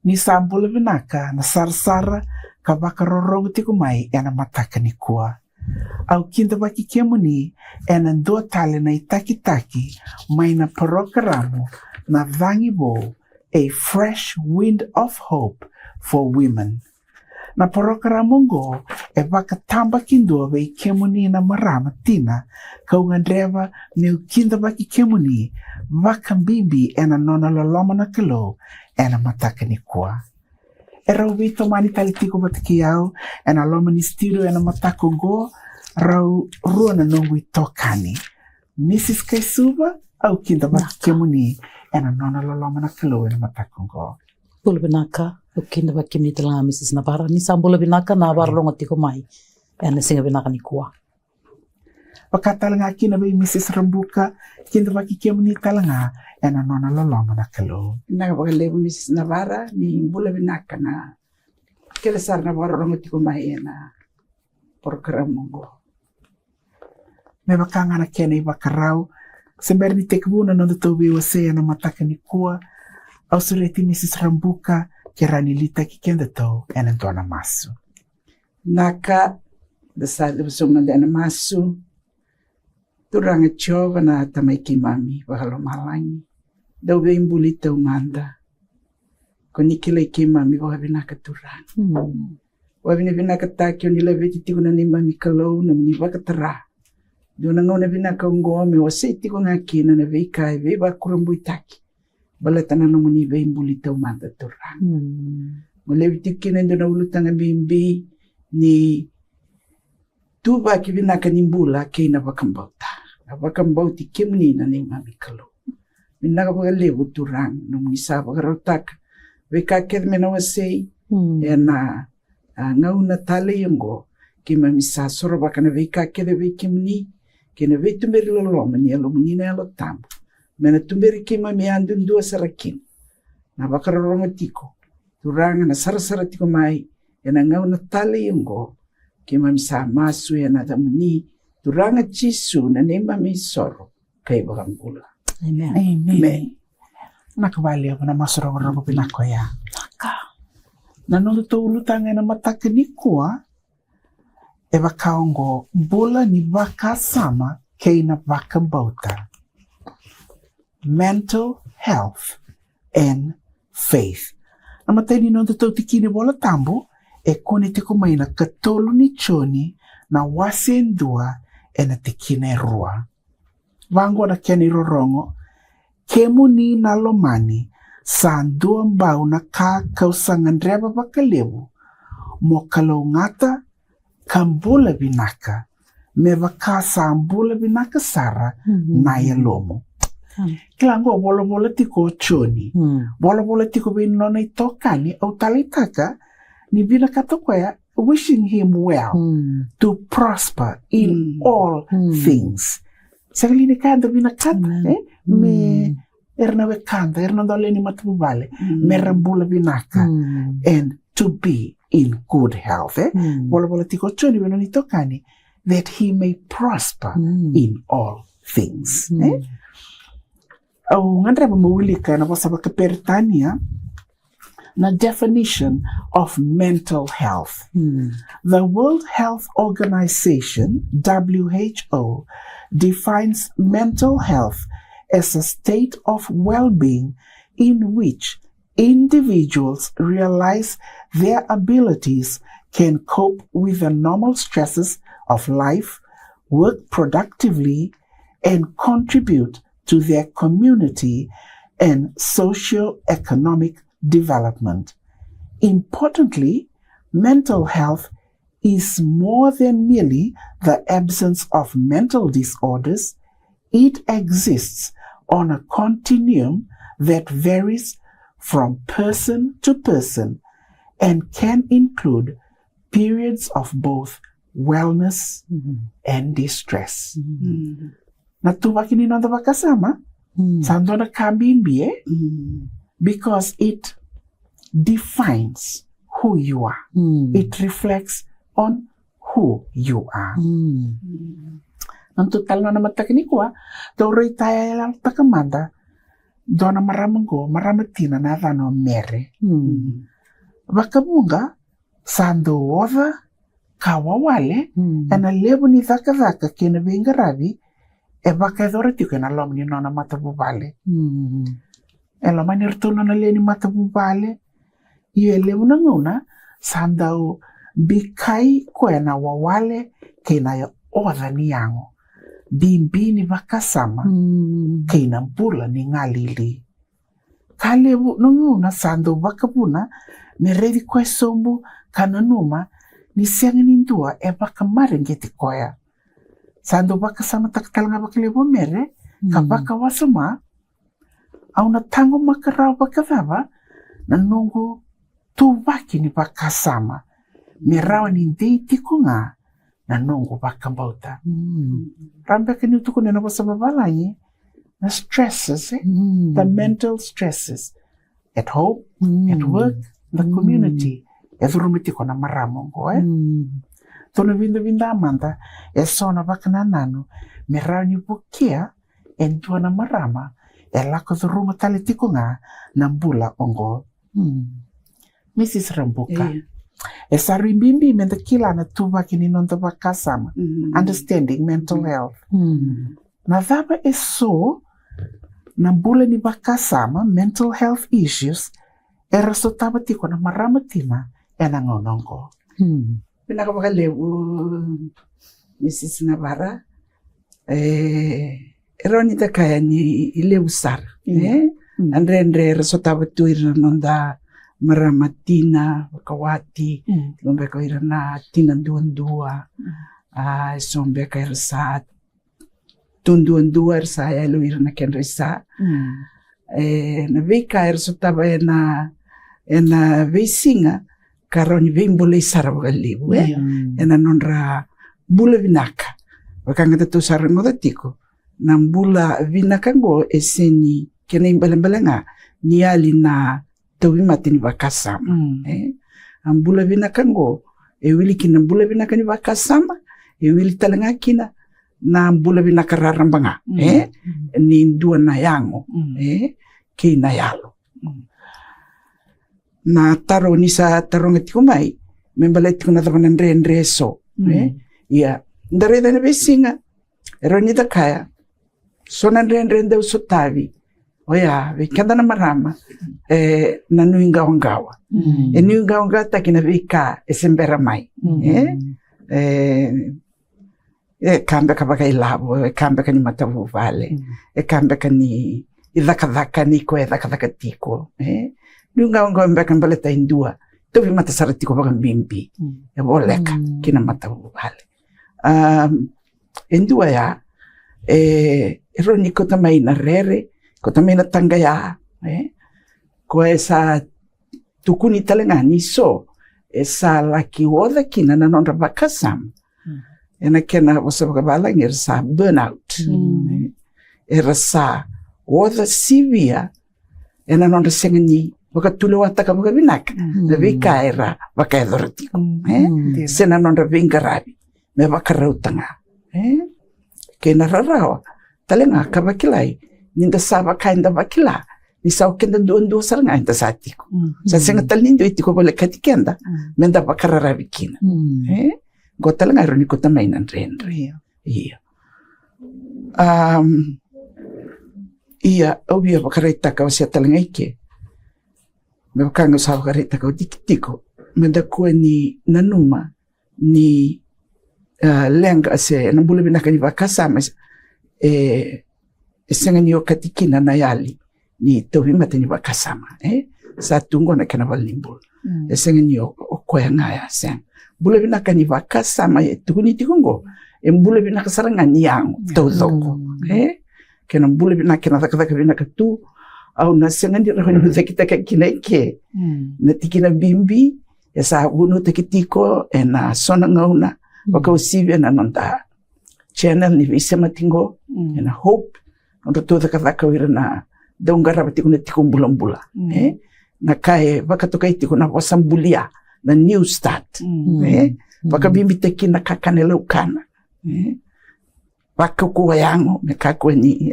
Ni sambula vinaka na sarsara ka wakarorongo tiku mai ena mataka ni kua. Au kinda waki kemuni ena ndua tale na itaki-taki mai na programo na vangi bo a fresh wind of hope for women. Na programo ngo e wakatamba kindua wei kemuni na marama tina ka ungandreva ni kinda waki kemuni wakambibi ena nona loloma na kilo ena mataka ni kua. E rau wito mani tali tiko batiki au ena loma ni stiru ena matako go rau rua na nongu i tokani. Mrs. Kaisuba au kinda waki kemuni ena nona loloma na kilo ena matako go. Bula binaka au kinda waki kemuni talanga Mrs. Navara ni sambula binaka na warlonga tiko mai ena singa binaka ni kua. Wakatalanga kina bai Mrs. Rambuka kinda waki kemuni talanga ena nona loloma na kilo. Naga wakalebu Mrs. Navara ni bula binaka na kila sar na warlonga tiko mai ena programo go. Me wakanga na kena i wakarau sember ni tekbuna no tobi wase ena mataka ni kua au sureti Mrs. Rambuka kerani lita ki kenda tau ena dona masu. Naka dasar besoma ena masu turanga chova na tamai ki mami wakalo malangi dau be imbulita umanda koni kila ki mami wakabinaka turanga wakabinaka takio nila veti tikuna ni mami kalau na mni wakatara dona ngona binaka ngome wase tiko ngakina na veikai vei bakurambui taki balatana no muni be imbulita umanda turanga mole tikina dona ulutanga bimbi ni tuba ki binaka nimbula kina wakambauta. Wakambauti kemuni na ni mami kalau. Minaka wakalebu turang no misa wakarotaka. Weka kedme na wasei ena ngau na tale yongo ki mami sa soro wakana weka kede we kemuni kena we tumberi loloma ni alo muni na alo tambo. Mena tumberi ki mami andun dua sarakin. Na wakarorongo tiko. Turang na sarasara tiko mai ena ngau na tale yongo ki mami sa masu ena damuni turanga chisu na ne mami soro kai bakambula. Amen. Amen. Nakabali ako na masoro-ro pinako ya. Naka. Nanono to ulutanga na mataka ni kua e wakaongo bula ni wakasama kei na wakambauta. Mental health and faith. Namatay ni nono to tikini bola tambo e kone tiko maina katolo ni choni na wasendua e na tikine rua. Wango na keni rorongo, kemu ni na lomani, sandua mbau na ka kausangan reba bakalebu, mo kalau ngata kambula binaka, me waka sambula binaka sara na ya lomo. Kilango bola tiko choni, bola tiko binona itokani au talitaka, ni binaka tokwaya wishing him well to prosper in all things. Sakali ni kanda binakata, me erna we kanda, erna dole ni matubale, me rambula binaka, and to be in good health. Bola tiko choni binoni tokani, that he may prosper in all things. Au ngandra mawilika na wasaba kaperitania na definition of mental health. The World Health Organization, WHO, defines mental health as a state of well-being in which individuals realize their abilities can cope with the normal stresses of life, work productively, and contribute to their community and socio-economic development. Importantly, mental health is more than merely the absence of mental disorders. It exists on a continuum that varies from person to person and can include periods of both wellness and distress. Natuwa kininondo wakasama, sando na kambimbi because it defines who you are. It reflects on who you are. Ang total na naman takinikuha, tauray tayo lang takamanda, dona maramango maramatina na dhano mere. Wakamunga sando ova kawawale ena lebu ni dhaka kena bingaravi e baka edhorati kena lomni nona matabubale. E lomani rtuna na leni matabubale iyo lebu na nguna sandau bikai kwena wawale kena ya odha ni yango. Bimbi ni vakasama kena mpula ni ngalili. Kalebu nunguna sando vakabuna meredi kwe sombu kananuma ni siang nindua e baka marengeti koya. Sando vakasama takatalanga bakalebu mere ka baka wasama au na tango makarao bakavava na nungu tu baki ni vakasama merawa ni deiti kunga na nungu bakambauta. Rambeka ni utuku nena wasababalanye na stresses, the mental stresses at home, at work, the community. E dhurumitiko na maramongo, Tono vinda amanda, e sona bakana nanu, merawa ni bukia, e ntua na marama, e lako dhurumatalitiko nga, na mbula ongo. Mrs. Rambuka. E sarimbimbi menda kila na tuba kini nonta bakasama, understanding mental health. Na dhaba e so, na mbula ni bakasama, mental health issues, e rasotaba tiko na maramatima, e na ngonongo. Pinakabakalebu, Mrs. Navarra, eronita kaya ni ilebu sar, andre rasotaba tu iranonda maramatina, wakawati, lombeka irana tinanduandua, sombeka irasa tunduandua irasa yalo irana kenrisa. Na vika irasotaba ena veisinga, karoni veimbole isara wakalebu, ena nonra bula vinaka. Wakangata tu sara ngodatiko, na bula vinaka ngo eseni kena imbalembalenga, niali na tawi mati ni bakasama. Ang bula vinaka ngo, e wili kina bula vinaka ni bakasama, e wili talanga kina na bula vinaka rarambanga, ni ndua na yango, ki na yalo. Na taro ni sa taronga tikumai, membalet ko na tapanan re so. Iya, ndare na besinga, eronita kaya, so na re daw so tavi. Oya, vikanda na marama, na nuingawangawa. E nuingawangawa takina vika esembera mai. Kamba ka baka ilabo, kamba ka ni matavu vale, kamba ka ni idhakadhaka niko, idhakadhaka tiko. Nuingawangawa mbeka mbaleta indua, tovi matasara tiko baka mbimbi, boleka kina matavu vale. Indua ya, eroniko tamay na rere, ko tamay na tangaya, ko esa tukuni talanga ni so, esa laki woda kina na nonra bakasam. Ena kena wasabakabala ngir sa burnout. Era sa woda sivia, ena nonra sengani, wakatulo wataka wakabinaka, na vika era wakaedhoratiko. Sena nonra vingarabi, me wakarautanga. Kena rarawa, talanga kabakilai, ninda saba kainda bakila ni sa okenda ndo saranga inda satiko sa senga talindo itiko bole katikenda menda bakarara bikina gotalanga ironi kota maina ndrendre iya obvio bakarita ka wasia talanga ike me bakanga sa bakarita ka dikitiko menda ko ni nanuma ni lenga se na bule binaka ni bakasama senga ni katikina na yali ni tovi mate ni bakasama sa tungo na kana balimbul senga ni okoya ngaya sen bule binaka ni bakasama tukuni tikongo bule binaka saranga ni yangu tozoko kana bule binaka na zakaka binaka tu au na senga ni rahoni zakita kina ke na tikina bimbi sa bunu tikitiko na sona ngauna wakausive na nonda channel ni visema tingo na hope ndo toda kadaka wira na dongara batikuna tikumbulambula na kae bakatoka itikuna wasambulia na new start bakabimbi tekina kakanela ukana waka kuayango me kako ni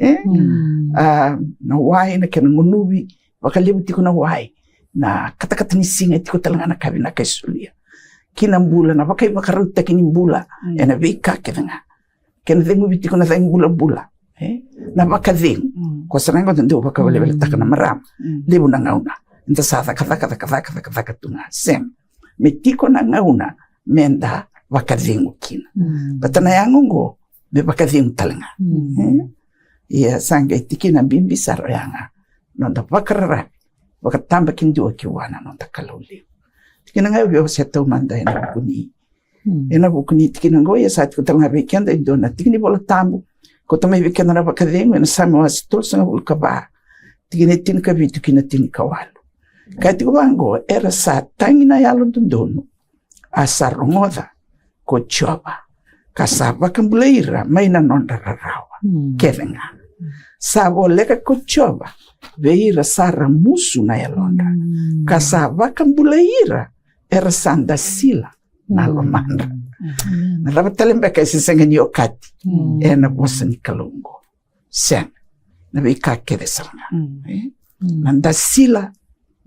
na wai na kena ngunubi waka lebu tiko na wai na kata ni singa tiko talangana kabi na kaisulia kina mbula na waka ruta kini mbula ena vika kena dengu bitiko na dengu mbula na waka dengu ko sanango tendo waka wale takana maram lebu na ngauna nta sa kata tunga sem me tiko na ngauna menda waka dengu kina batana yango me bakadhing talanga. Ia sanga itiki na bimbi saro yanga. Nonda bakarara. Bakatamba kinjua kiwana nonda kalauliu. Tiki na ngayo biyo seta umanda ena bukuni. Ena bukuni tiki na ngoya saati kutalanga bekenda indona. Tiki ni bola tambu. Kotama bekenda na bakadhingu ena sami wasitol sanga ulkaba. Tiki na tini kabitu kina tini kawalu. Kaya tiko bango era sa tangi na yalo tundono. Asarongoda kochoba. Kasaba kambulaira maina nonda rarawa kevenga sabo leka kochoba veira sara musu na yalonda kasaba kambulaira era sanda sila na lomanda na lava talembeka isisenga ni okati ena bosa ni kalungo sen na vika kede sanga nanda sila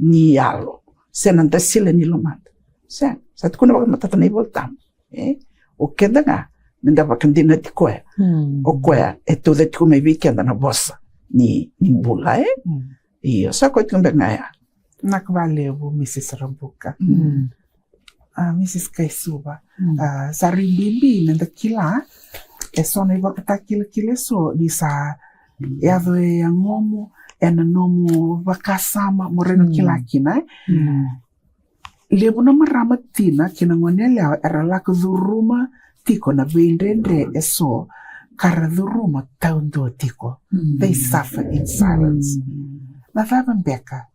ni yalo sen nanda sila ni lomanda sen satu kuna baka matata na iboltam o kedanga mendava kandina tikoya o koya toda tiko mai weekend na bossa ni bula iyo sa ko tumbe ngaya nakvaleu Mrs. Rambuka Mrs. Kaisuba sa rimbimbi nenda kila sona iba kile so di sa yado ngomo ena nomo vakasama moreno kila kina lebu na marama tina kina ngonelea era la kudhuruma tiko na vendendre eso karadhuruma taundo tiko they suffer in silence na vabambeka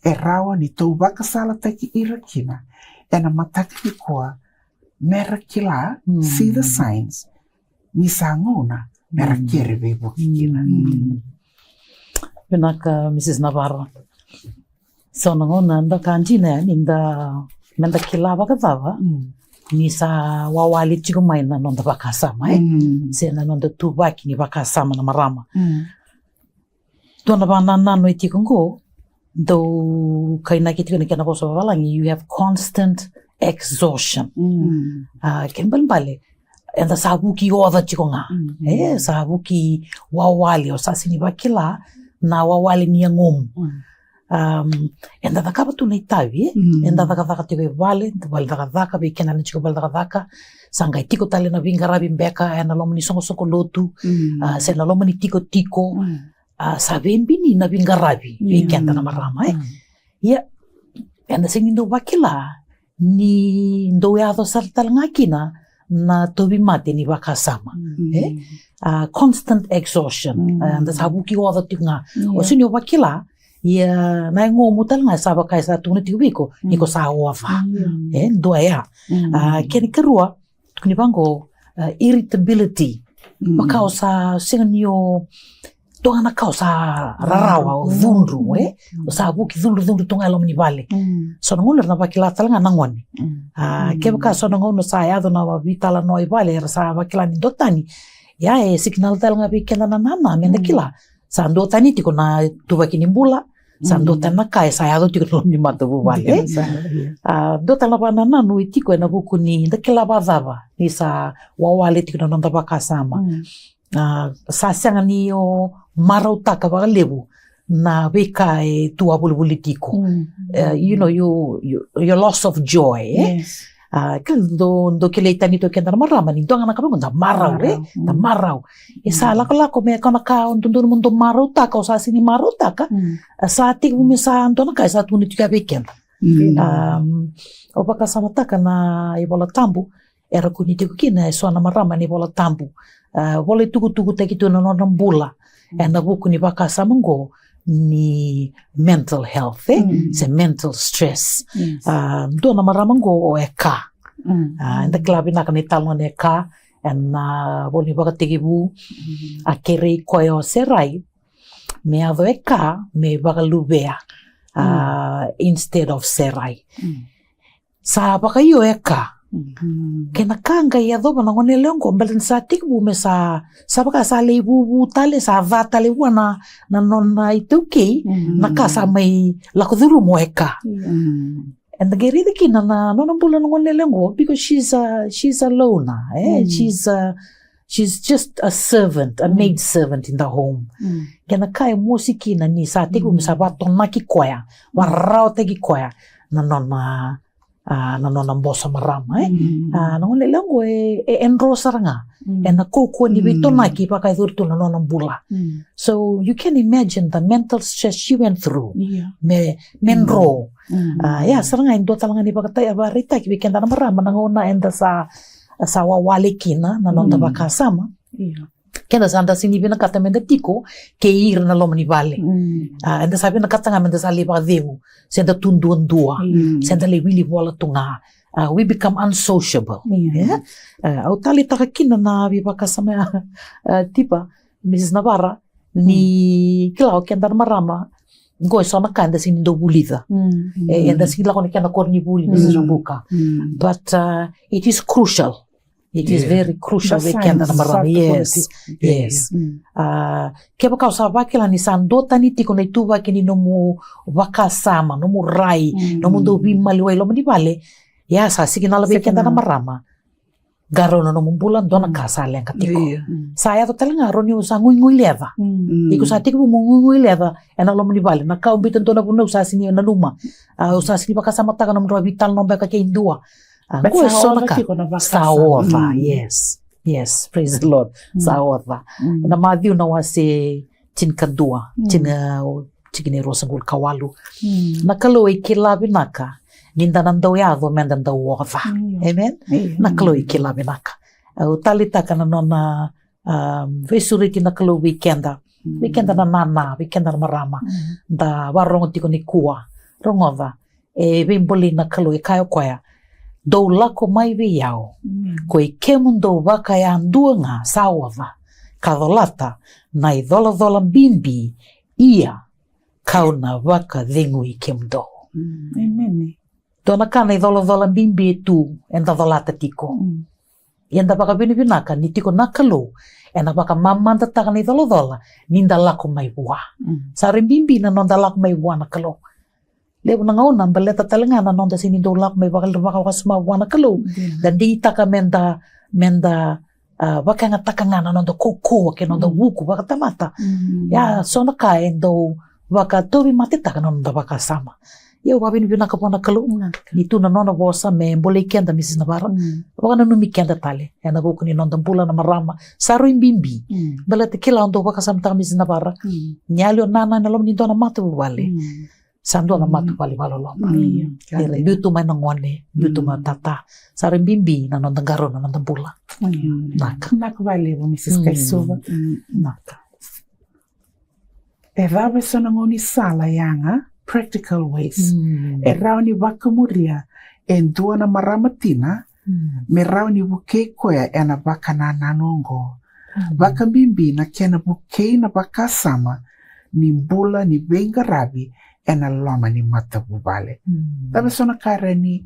erawa ni toubaka sala taki irakina ena mataka ni kwa mera kila see the signs ni sangona mera kere bebo kina Benaka Mrs. Navarro so nangona nda kanjina ninda menda kila bakatava ni sa wawali chiko maina nonda bakasama sena nonda tubaki ni bakasama na marama tona bana nano itikungo do kaina kitiko ni kana boso balangi you have constant exhaustion kembal bale enda sabuki oda chiko nga sabuki wawali o sasini bakila na wawali ni ngom enda dakaba tu neitavi enda dakaka tiko vale bal dakaka be kena ni chiko bal dakaka sanga tiko tale na vingarabi mbeka ena lomni songo lotu se na lomni tiko sabembi ni na vingarabi be kenta na marama ya enda singindo bakila ni ndo ya do sartal ngakina na tobi mate ni bakasama constant exhaustion enda sabuki oda tiko nga o sinyo bakila ia na ngomu tal nga saba kai sa tuna tiwiko niko sa ofa ndo ya keni kerua kuni bango irritability makausa singanyo tongana kausa rarawa o dhundu o sabuki dhundu tonga lomni vale so ngolo na bakila tal nga nangoni kebaka so ngono sa ya do na vitala no vale sa bakila ni dotani ya signal tal nga bikena na nana menda kila sa dotani tiko na tubaki ni bula sando tana kai saya do tiko ni mato vale do tana bana nanu itiko na buku ni ndakila bazava ni sa wawale tiko na ndaba kasama sa sanga ni o marauta ka lebu na beka tua bulitiko you know your loss of joy do kile tani to kenda marama ni donga na kabango da marau da marau esa lako me kana ka ndundur mundo marau ta ka sa sini marau ta ka sa ti umi sa ndona ka sa tuni tika weekend o baka sama ta kana ibola tambu era kuni te kina so na marama ni ibola tambu vole tugu te kitu na bula ena buku ni baka samango ni mental health se mental stress do na maramango o eka nda klabi na kanitalo ne ka na boni baka tigibu akere koyo serai me ado eka me baka lubea instead of serai sa baka yo eka Kena kanga ia dhoba na ngone leongo mbele sa tikbu me sa baka sa le bu tale sa va tale wana na nona ituki na ka sa mai la kuduru moeka. And the gerida kina na nona bula na ngone leongo because she's a loner, she's just a servant, a maid servant in the home. Kena kai musiki na ni sa tikbu me sa batona ki koya, warao te ki koya na nona mbosa marama na ngone leongo enrosa ranga na koko ni bitona ki pa kai durtu na nona bula. So you can imagine the mental stress she went through. Menro saranga indo talanga ni pakata ya barita ki weekend na marama na ngona enda sa wawale kina na nonda bakasama. Kenda sanda sini bina kata menda tiko ke ir na loma ni vale. Enda sabi na kata nga menda sa liba deu. Senda tunduan dua. Senda le wili wala tunga. We become unsociable. Au tali takakina na biba kasama tipa Mrs. Navarra ni kilao kenda na marama. Goy sona kanda sini do bulida. Enda sila kone kenda korni buli Mrs. Rambuka. But it is crucial. It is very crucial weekend na marama. Yes. Keba kau sa wakila ni sandota ni tiko na ituwa kini nomu wakasama, nomu rai, nomu do bimaliwai lomu di bale. Ya sa sige na la weekend na marama. Garo na nomu bulan dona kasale ang katiko. Saya to talinga ron yung sa ngui leva. Iko sa tiko mo ngui leva ena lomu di bale. Na kau bitan to na puno sa sini na numa. Sa sini wakasama taka nomu vital nomba ka indua. Saova, yes, praise the Lord. Saova. Na madhiu na wase chinkadua, chikini rosangul kawalu. Nakaloy kilabi naka, ninda nandau yado mendandau wova. Amen? Nakaloy kilabi naka. Utalitaka na nona vesuriti nakalo weekenda na nana, weekenda na marama. Da warongo tiko ni kuwa, rongova. Bimboli nakaloy kayo kwaya. Dou lako mai vi yao. Koe kemundo waka ya nduanga sawava. Kadolata na idhola bimbi ia kauna waka dhengu i kemundo. Amen. Dona kana idhola bimbi etu enda dholata tiko. Yenda baka binaka ni tiko nakalo. Enda baka mamanda taka na idhola ninda lako mai bua. Sarin bimbi na nonda lako mai bua nakalo. Lebo na ngauna baleta talenga na nonda sini do lak may bakal wasma wana kalo dan di taka menda baka nga taka nga na nonda koko ke nonda wuku baka tamata ya sona ka endo baka tobi mati taka nonda baka sama yo babin bina ka pona kalo ni tu na nona bosa me bole kenda Mrs. Navarra baka na numi kenda tale ya na buku ni nonda bula na marama saro imbimbi baleta kila ondo baka samta Mrs. Navarra nyalio nana na lom ni dona matu wale Sando na matu pali maloloma. Ere lutu mai nangone, lutu ma tata. Sare bimbi na nondangaro na nondambula. Naka. Naka vale bo Mrs. Kaisuva. Naka. E rawe sona ngoni sala yanga practical ways. E rawe ni wakamuria e ndua na maramatina me rawe ni buke koya e na baka na nanongo. Baka bimbi na kena buke na baka sama ni bula ni benga rabi ena loma ni mata bubale. Tapi sona kare ni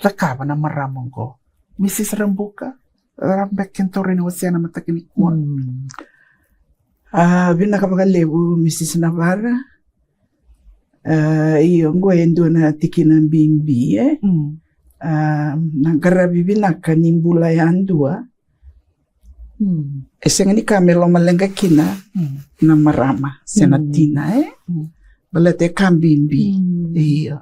lakaba na maramongo. Mrs. Rambuka, Rambek kentore ni wasiana matakini kuwa. Bina kapaka lebu Mrs. Navarra. Iyo ngoe ndo na tikina bimbi nangarabi bina kanimbula ya andua. Esenga ni kamelo malenga kina na marama senatina balete kambimbi iyo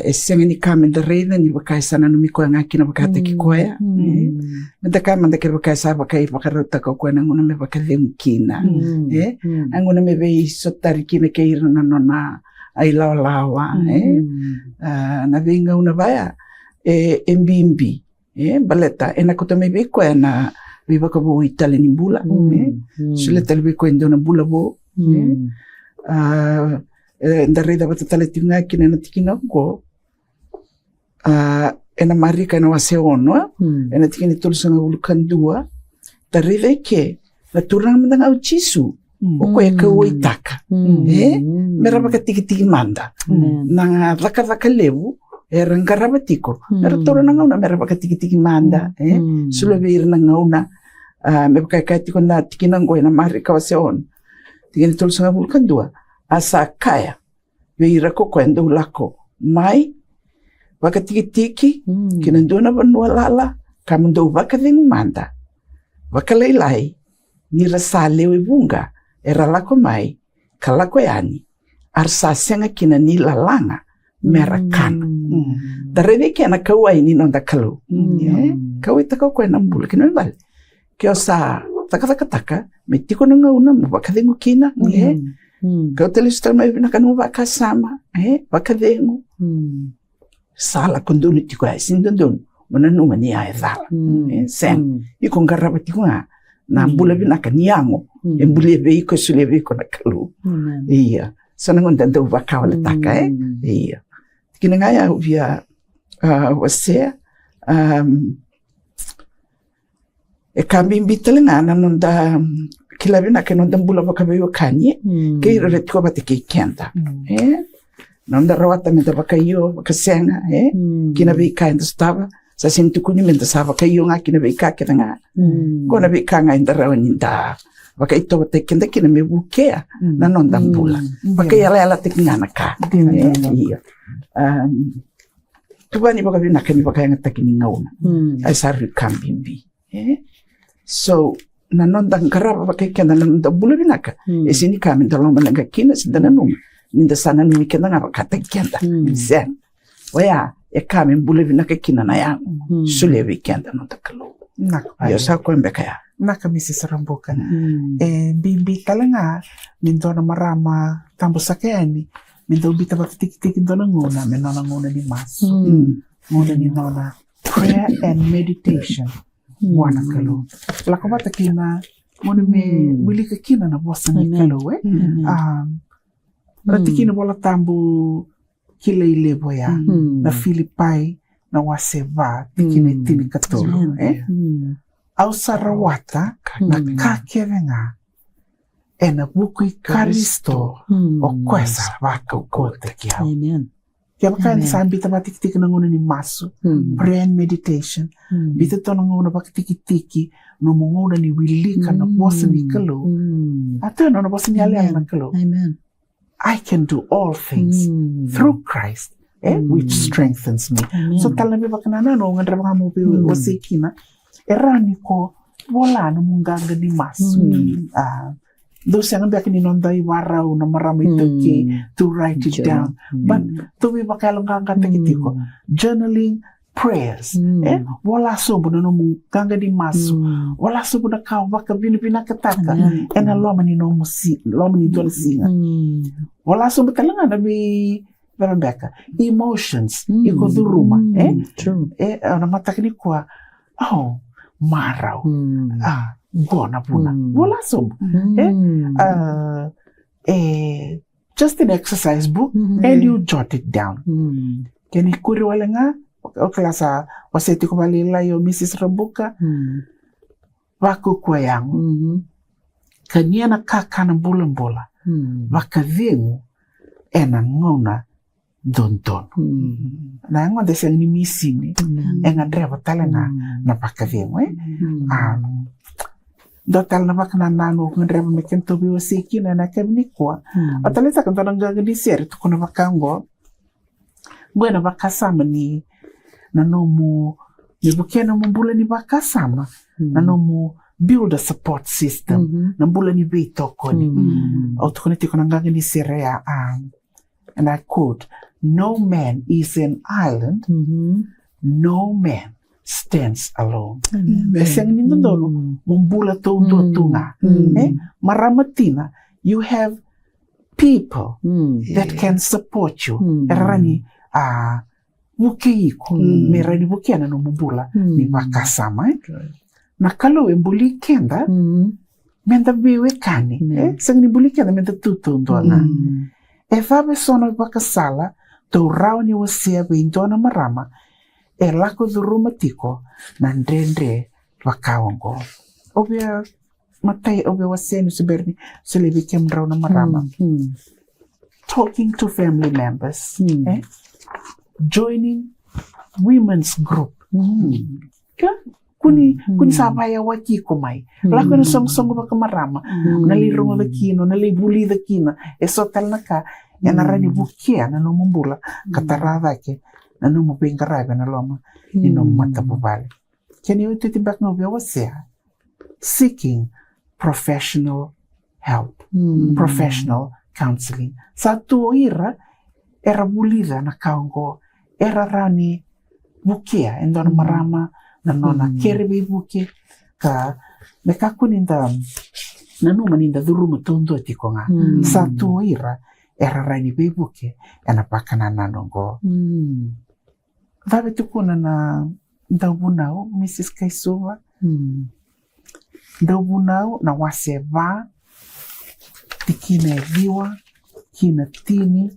esenga ni kamenda reina ni bakaisa na numiko ngakina bakate kikoya menda kamanda ke bakaisa bakai bakarota ko kwa ngona me bakalemkina angona me be sotari kina ke irna nona ai lawa na venga una baya embimbi baleta enakota me be kwa na viva como itali ni bula sule talbe ko indona bula bo ndarida bata taletinga kina na tikina ko ena marika na waseono ena tikini tolsanga ulukandua darida ke la turang mendang au chisu o ko eka uitaka meraba ka tiki manda na vaka lebu rangarava tiko. Mera toro na ngauna, mera baka tiki manda, sula veira na ngauna, me baka kai tiko na tiki na ngoe na mari kawa se on. Tiki ni tolu sanga vulkan dua, asa kaya, veira koko endo lako, mai, baka tiki, kina ndona vanua lala, kamando baka vengu manda, baka leilai, ni rasa lewe bunga, era lako mai, kalako yani, arsa senga kina ni lalanga, merakana. Dareve kena kaua ini nonda kalu. Kau ita kau koe nambula kina bal. Kio sa taka me tiko na ngauna mo bakadengu kina. Kau telistra mai na kanu bakasama, bakadengu. Sala kondunu tiko ai sindondon. Mana numa ni ai dala. Sen iko ngaraba tiko nga na bula bina kaniango. Embule be iko sule be iko na kalu. Iya. Sana ngonda ndo bakau le taka iya. Kina ngaya via wasea e kambimbi telenga na nonda kilabina ke nonda mbula bakabeyo kanye ke ire tiko batike kenda nonda rawata menta bakayo bakasenga kina be kainda stava sa sintu kuni menta sava kayo nga kina be ka kenga kona be kanga inda rawaninda bakaito batekenda kina me bukea na nonda mbula bakaya la tekingana ka iya tubani baka bina kani baka yang takini ngauna ai sarri kambimbi so na nonda ngaraba baka kenda na nonda bulu binaka esini kami dalong malanga kina sindana num ninda sana numi kenda ngaba kata kenda zen waya e kami bulu binaka kina na yang sulewi kenda nonda kalu yo sa ko mbeka ya naka Mrs. Rambuka bimbi talanga mindona marama tambo sakeani minta ubita baka tiki ndona nguna me nona nguna ni maso nguna ni nona prayer and meditation wana kalo lako bata kina nguna me wilika kina na bosa ni kalo rati kina bola tambu kila ile boya na Filipai na waseva tikina tini katolo au sarawata na kakevenga ena buku Karisto o kwesa waka ukote kiao. Kia baka ni saan bita ba tiki na nguna ni maso, prayer and meditation, bita to na nguna baka tiki no munguna ni wilika na bosa ni kalo, ato na bosa ni aliang na kalo. I can do all things through Christ, which strengthens me. So tala mi baka na no ngandra baka mo piwi wasikina, erani ko wala na munganga ni maso. Those yang biak ni nondai warau na marami to write it down. But to be bakalong kangkata kitiko journaling prayers. Wala sobo na nung kanga di maso. Wala sobo na kau baka binakataka. And a loma ni no musi, loma ni don singa. Wala sobo talaga na bi beka emotions. Iko duruma. True. Na matak ni kwa marau. Gona puna. Wala sob. Just an exercise book and you jot it down. Kani kuri wala nga o klasa waseti ko balila yo Mrs. Rambuka wako kwa yangu kania na kaka na bola wakavengu ena ngona don na ngo de sen ni misini enga dreva talanga na pakavengu Dotal na baka nanano kung dreva meken tobi wasiki na nakabni kwa atalita kan tanang gagadi seri to kuna bakango buena bakasama ni nanomo ni bukena mbula ni bakasama nanomo build a support system nambula ni beito koni autokoniti kuna gagadi seri and I quote, no man is an island, no man stands alone. Besang nito dolo, mumbula to tunga. Maramatina, you have people that can support you. Erani, wukeiko, merani wukiana no mumbula, ni makasama. Nakalo embuli kenda, menda biwe kani. Sang ni buli kenda menda tutu ndona. Efabe sono bakasala, to raw ni wasia beintona marama, e lako dhuruma tiko na ndendre wakaongo. Obia matai obia wasenu siberni selebi kemdraw na marama. Talking to family members, joining women's group. Ka? Kuni sabaya waki ko mai. Lako na song baka marama. Nalirong da kino, nalibuli da kino. Sotal na ka, rani bukia na numumbula. Katarada ke, na numubingarabe na loma. Mata bubali. Can you titibak no bewasya? Seeking professional help, professional counseling. Sa tuoira, era bulida na kaungo, era rani bukia, endona marama, na nona kerebe buke, ka mekakuninda, nanumaninda duruma tondo tiko nga. Sa tuoira, era rani bebuke, ena pakana nanongo. Dabe tukuna na daubunau, Mrs. Kaisuva, daubunau na waseva, tikine viwa, kina tini,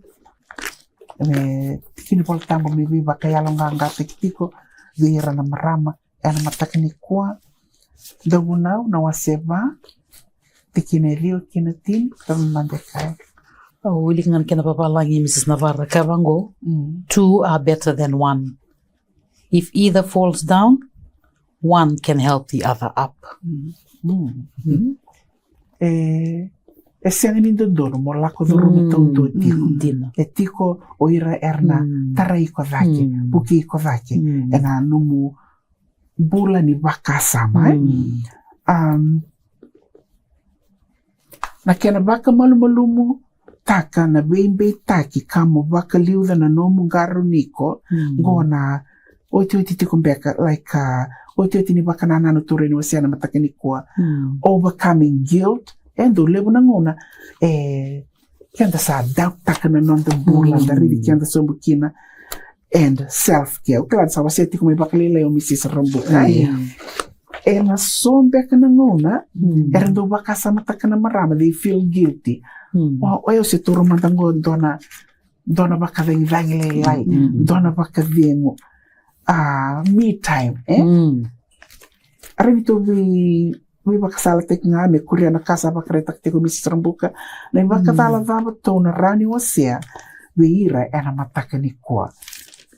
tikine pol tambo me viva kaya longa tikitiko, vira na marama, ena matakani kwa, daubunau na waseva, tikine viwa, kina tini, kama mandekai. Ulingan kina papalangi Mrs. Navarra Kavango, two are better than one. If either falls down, one can help the other up. Siangin do dono mo lako durumi tondo tiko. Tiko oira erna tarai ko dake, buki ko dake, ena numu bula ni baka sama. Na kena baka malumalumu taka na bembe taki kamo baka liuda na nomu garu niko ngona oti tiko beka like oti ni baka na nano ture ni wasiana matakani kwa overcoming guilt endo lebu na ngona kianda sa doubt taka na nonda bula dari kianda sombukina and self care uklan sa wasi tiko may baka lila yung Mrs. Rambuka na sombe ka na ngona erendo baka sa mataka na marama they feel guilty oyo si turo mandango dona baka vengi lai dona baka viengo me time arito vi baka sala tek nga me kuria na kasa baka retak teko Mrs. Rambuka na baka tala daba to na rani wasia veira era mataka ni kwa.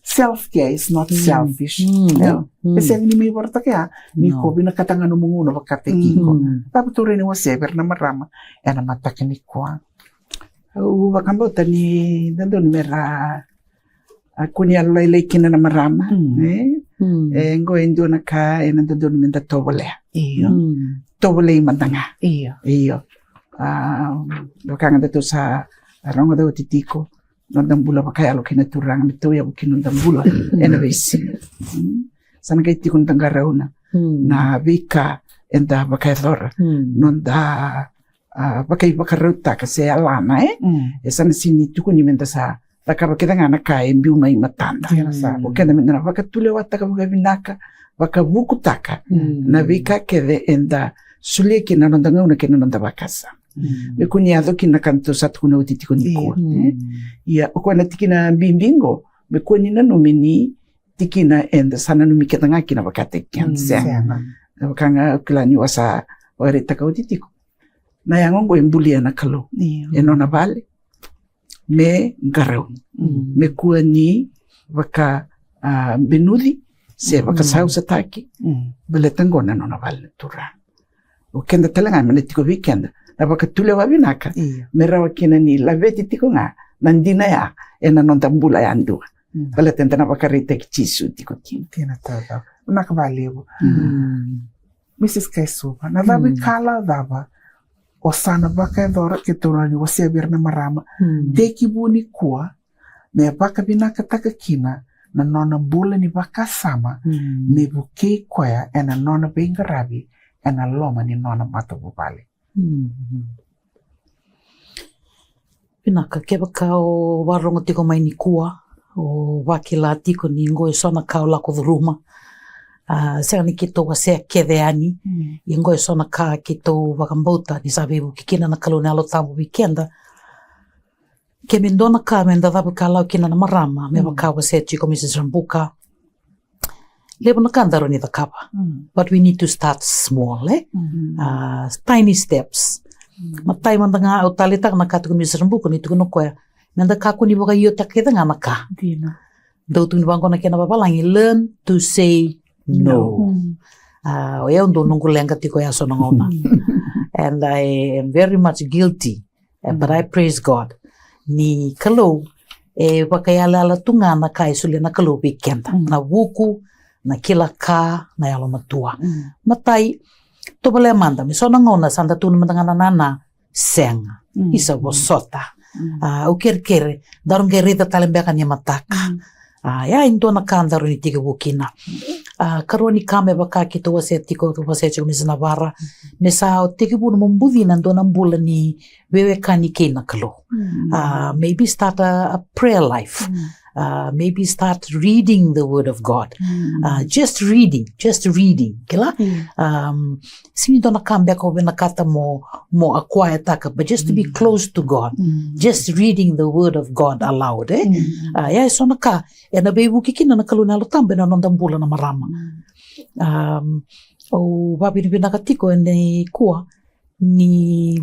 Self-care is not selfish. Kasi ang nimi warta kaya, niko binakatangan umunguno wakatekiko. Tapos to rin wasever na marama, ena matakinikwa. Wakambota ni dandon mera kunya laylay kina na marama. Ngo endo na ka ena dandon minda tobole. Tobole mandanga. Iyo. Wakanga dato sa rongo daw titiko. Nondang bula pakai alo kena turang itu ya bukin nondang bula anyways sana kai tikun tanggarauna na vika enda pakai lor nonda pakai pakaruta kasi alana sana sini tukun ni menta sa takaba kita ngana kai mbiu mai matanda okenda menda pakatule wataka bugabinaka bakabuku taka na vika kede enda sulie kina nondang una kina nonda bakasa Mekunyado kina kanto satu kuna utitiko nikua. Ya okwana tikina bimbingo. Mekunina numini tikina enda sana numiketa nga kina wakate kianse. Wakanga kilani wasa wareta ka utitiko. Na yangongo embulia na kalo. Enona vale. Me ngarau. Mekuani waka benudi. Se waka sausa taki. Beletango na nona vale tura. Okenda talanga manetiko weekend. Napakatule wabinaka merawa kina ni laveti tiko nga nandina ya ena nontambula ya andua pala tenta napakarita kichisu tiko kina tina tada nakabalibu Mrs. Kaisuva na dabi kala daba osana baka dora kitorani wasebir na marama deki buni kuwa me baka binaka taka kina na nona bula ni baka sama me buke kwaya ena nona bengarabi ena loma ni nona matabubali Pinaka keba kao warongo tiko mai ni kua o wakila tiko ni ngoe sona kao lako dhuruma sea ni kito wa sea kedeani i ngoe sona ka kito wakambauta ni sabibu kikina na kalone alo tambo wikenda ke mendona ka menda dhabu ka lau kina na marama me waka wa sea chiko Mrs. Rambuka lebo na kandaro ni kapa. But we need to start small, tiny steps. Matai manda nga au talita na katu Mrs. Rambuka ni tukuno koya. Menda kaku ni boka iyo takeda nga naka. Dautuni bangkona kena papalangi, learn to say no. O ea undo nungu lenga tiko ea sonangona. And I am very much guilty, but I praise God. Ni kalau wakayala ala tunga na kai sule na kalau weekenda. Na wuku, na kila ka, na yalo matua. Matai, tobale manda, mi sonangona sanda tunu matangana nana senga. Isa wasota. Ukere-kere, darong gerita talembeka ni mataka. Ya indo na kandaro ni tiga wukina. Karoni kame baka kita wase tiko wase chiko misa Navara. Mesa o tiga buna mambudhi nando na mbula ni wewe kani kena kalo. Maybe start a prayer life. Maybe start reading the word of God. Just reading. Kila? Sini dona kambia ko na kata mo acquire taka, but just to be close to God. Just reading the word of God aloud. Ya so na ka, na bebu kikina na kaluna lo tambe na nondambula na marama. O babi ni binakatiko ni kuwa ni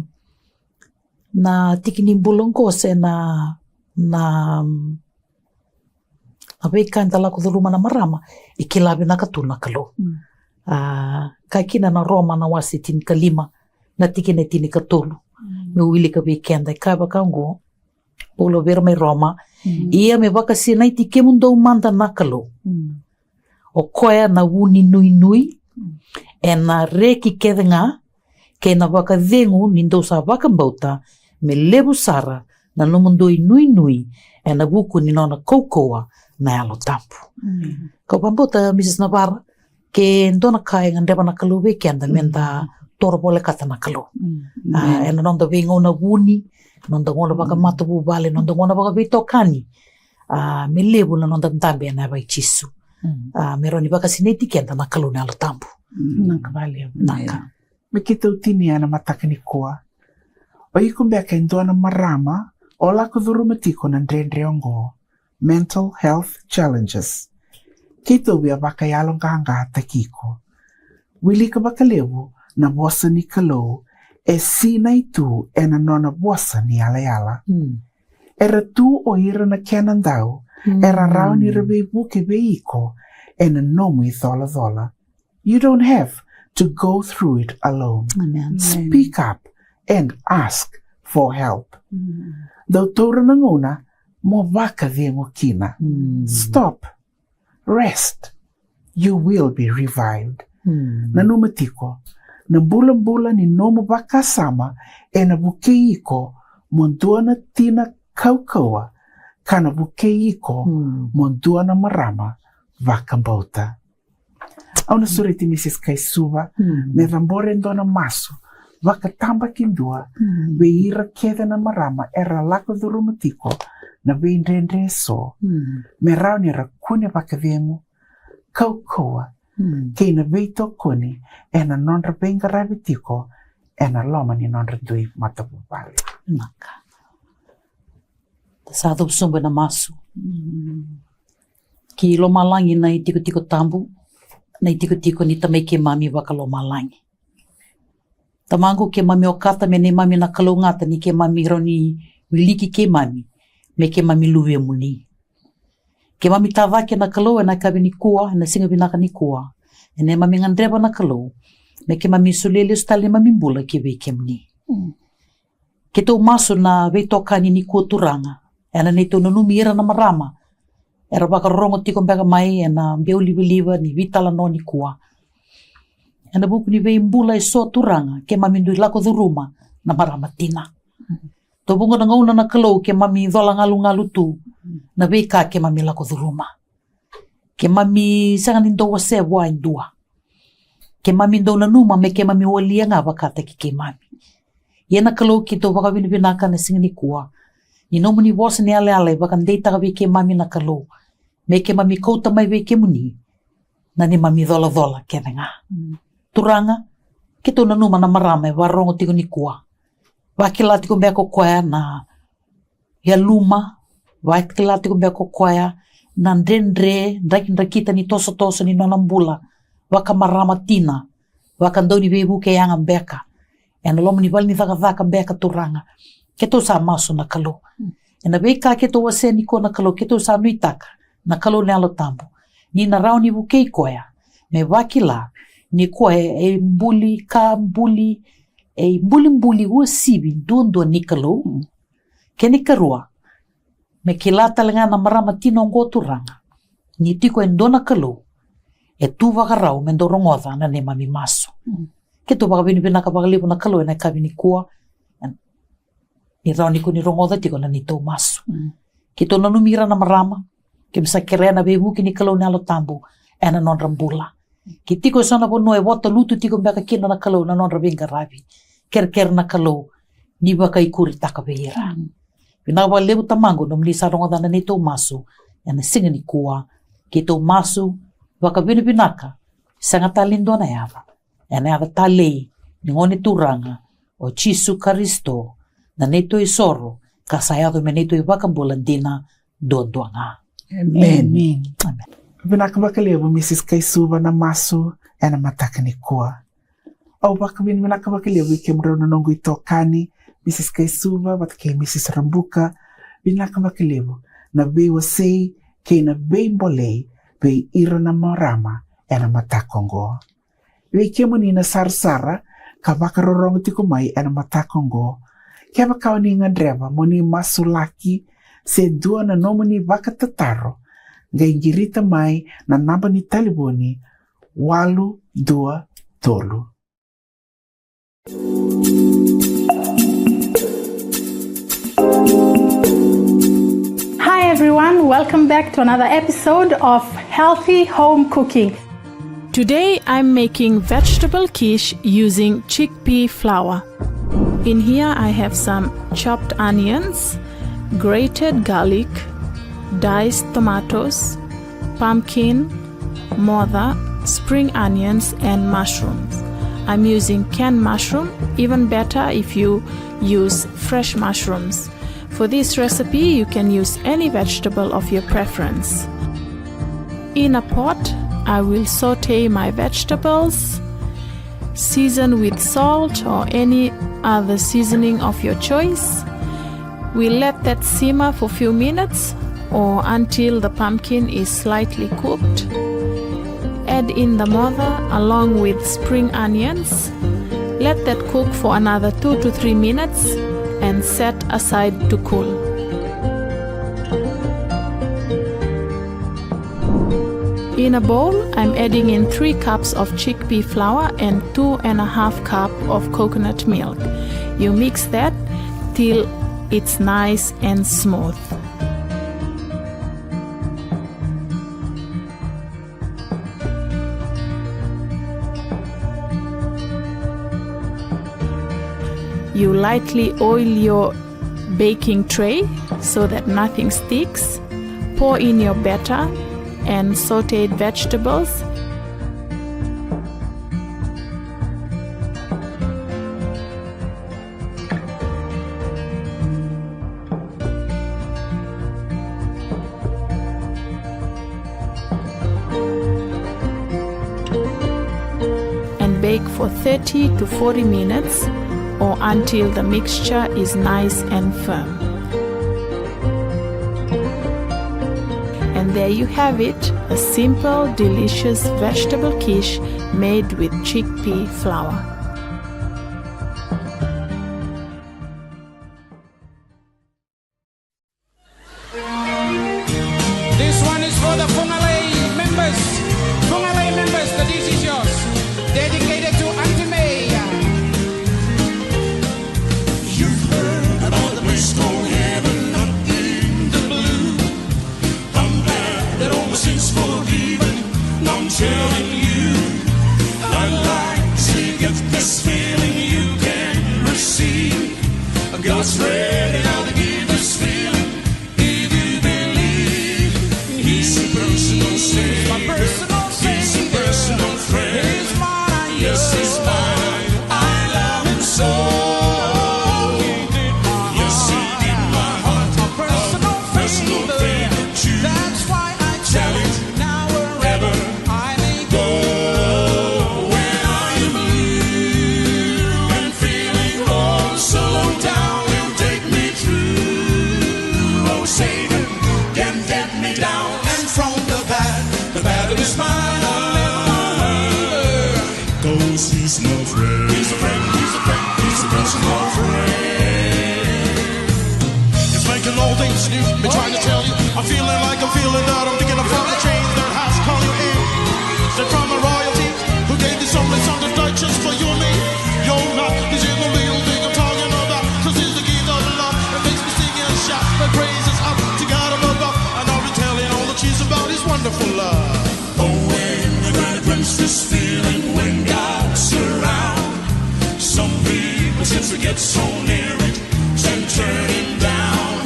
na tikini bulong ko se na abekan talako do rumah na marama ikilabi na katuna kalo. Kaikina na Roma na wasi tin kalima na tikine tini katulu. Me wili ka weekend ay kaba kango polo ver me Roma. Ia me baka sinay tike mundo manda na kalo. O koya na wuni nui e na reki kedenga ke na baka dengu nindo sa baka mbauta me lebu sara na numundo nui e na buku ni nona koukoa na alo tampu. Kau pambota Mrs. Navara ke ndona kai ngandeba na kalu weekend menda toro bole kata na kalu. E na nonda vengo na wuni, nonda ngona baka matubu bale, nonda ngona baka vitokani. Me lebu na nonda mtambi na bai chisu. Meroni baka sineti kenda na kalu na alo tampu. Naka vale. Naka. Me kita utini ana mataka ni koa. O ikumbeka indona marama o lako dhurumatiko na ndrendreongo. Mental health challenges. Kito wia baka yalong kahanga takiko. Wili ka baka lewu na bosa ni kalo e sina itu e na nona bosa ni ala. Era tu o ira na kenandau era rao ni rebe buke beiko e na nomu I thola. You don't have to go through it alone. Amen. Speak up and ask for help. Doutora nanguna mo baka viengo kina. Stop. Rest. You will be revived. Na numatiko, na bula ni nomo baka sama e na bukeiko mondua na tina kaukawa kana bukeiko mondua na marama baka mbauta. Au na sureti Mrs. Kaisuba me rambore ndona maso baka tamba kindua beira keda na marama era lako dhurumatiko na beindrendre so me rao ni rakune baka viengu kaukoa kei na beito kone e na nonra benga rabitiko e na loma ni nonra dui matapupali. Naka. Sado sumba na masu. Ki lo malangi na tiko tambu na tiko ni tamai ke mami waka lo malangi. Tamango ke mami o kata me ne mami na kalongata ni ke mami roni wiliki ke mami me ke mami luwe muni. Ke mami tawake na kalo e na kabe ni kua na singa binaka ni kua. E ne mami ngandreba na kalo me ke mami sulele ustale mami mbula ke weke muni. Ke tau maso na weitokani ni kua turanga. E na neto na numira na marama. E rabaka rongo tiko mbeka mai e na mbeu liwa ni vitala no ni kua. E na buku ni wei mbula e so turanga ke mami ndui lako dhuruma na marama tina. To bunga na ngauna na kalo ke mami dhola ngalu tu na wei ka ke mami lako dhuruma. Ke mami sanga nindo wase wa indua. Ke mami ndo na numa me ke mami walia nga wakata ki ke mami. Ye na kalo ki to waka binaka na singa ni kua. Ni nomu ni wasa ni ale waka ndeita ka wei ke mami na kalo. Me ke mami kouta mai wei ke muni. Na ni mami dhola ke renga. Turanga, ke to na numa na marama e warongo tiko ni kua. Wakila tiko mbea ko koea na ya luma. Wakila tiko mbea ko koea na ndendre, ndrakita ni toso ni nonambula. Waka marama tina. Waka ndoni webu ke yanga mbeka. E na lomo ni wali ni thaka mbeka turanga. Ke to sa maso na kalo. E na weka ke to wase ni ko na kalo, ke to sa nuitaka. na kalau ni alo tambo. Ni na rau ni wukei koea. Me waki la, ni koe e mbuli, ka mbuli, e mbuli ua sibi dua ni kalau. Ke ni karua, me ki la talenga na marama tino ngoturanga. Ni tiko e ndona kalau, e tu wakarau me ndorongoza na ne mami maso. Ke tu wakabini pinaka wakalipu na kalau e na kabini kua, ni rau ni kuni rongoza tiko na ni tau maso. Ke to na numira na marama, ke bisa kerea na bebu ki ni kalau ni alo tambu, e na non rambula. Ki tiko sana po noe wata lutu tiko mbeka kina na kalau na non rabinga rabi. Ker na kalau, ni waka ikuri taka beira. Pinaka wakalipu tamango no mlisa rongoza na ni tau maso, e na singa ni kua, ki tau maso, wakabini pinaka, sanga talindo na yava. E na yava talei, ni ngoni turanga, o Chisu Karisto, na neto isoro, kasayado me neto iwakambulandina, dodoanga. Amen. Pinaka wakalipu Mrs. Kaisuva na maso, e na mataka ni kua. Au wakabini pinaka wakalipu ikemrao na nongo itokani, Mrs. Kaisuva, watake Mrs. Rambuka, pinaka wakalipu, na bei wasei, kei na bei mbolei, bei ira na marama, e na matakongo. Wei kemo ni na sarsara, ka wakarorong tikumai e na matakongo. Kaya kau ni nga dreva, mo ni masulaki, se dua na nomo ni wakatataro, gaingirita mai na namba ni taliboni, 823. Hi everyone, welcome back to another episode of Healthy Home Cooking. Today I'm making vegetable quiche using chickpea flour. In here I have some chopped onions, grated garlic, diced tomatoes, pumpkin, mother, spring onions and mushrooms. I'm using canned mushroom, even better if you use fresh mushrooms. For this recipe, you can use any vegetable of your preference. In a pot, I will saute my vegetables, season with salt or any other seasoning of your choice. We let that simmer for a few minutes or until the pumpkin is slightly cooked. Add in the mother along with spring onions. Let that cook for another 2 to 3 minutes and set aside to cool. In a bowl, I'm adding in 3 cups of chickpea flour and 2.5 cups of coconut milk. You mix that till it's nice and smooth. You lightly oil your baking tray so that nothing sticks. Pour in your batter and sauteed vegetables. And bake for 30 to 40 minutes or until the mixture is nice and firm. And there you have it, a simple, delicious vegetable quiche made with chickpea flour. This one is for the Fungalei members. Fungalei members, the dish is yours. Dedicated to Auntie May. You've heard about the place called heaven up in the blue. I'm glad that all my sins forgiven. I'm telling you, I'd like to get this feeling you can receive. God's ready now to give this feeling. If you believe, He's a personal Savior. My personal He's a personal friend. He's mine. Yes, He's mine. I love Him so. Yes, He did my heart. My personal Personal favorite. favorite too. That's why I tell it. Now we're is mine. Cause he's my friend. He's a friend, he's a friend, he's a personal friend. It's making all things new. Been trying to tell you, I'm feeling like I'm feeling that. I'm thinking of from the chains that has call you in. They're from a royalty who gave this only song to die just for you and me. Yo, not, this is the little thing I'm talking about. Cause he's the gift of love that makes me sing and shout. My praises up to God above. And I'll be telling all the cheese about his wonderful love. Oh, when the God brings this feeling when God's around. Some people seem to get so near it and turn him down.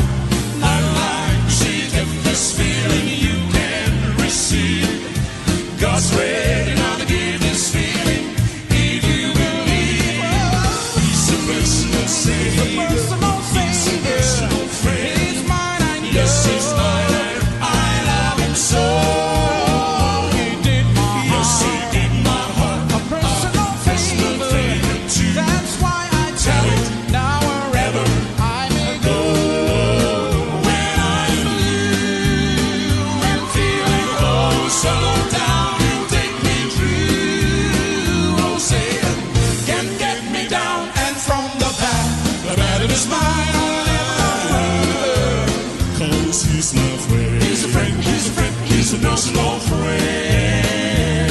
I like to see if this feeling you can receive. God's ready now to give this feeling if you believe. He's a personal savior. He's a personal friend. He's mine and yours. Yes, he's mine and I love him so. He did my heart. Yes, he did my heart. A personal favor too. That's why I tell it now wherever I may go. When I'm blue and feeling oh so down, you take me through. Oh, say can get me down and from the bad it is mine. Cause he's my friend. He's a friend, he's a friend, he's a personal friend.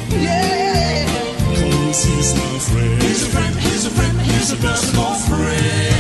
Yeah. Cause he's my friend. He's a friend, he's a friend, he's a personal friend.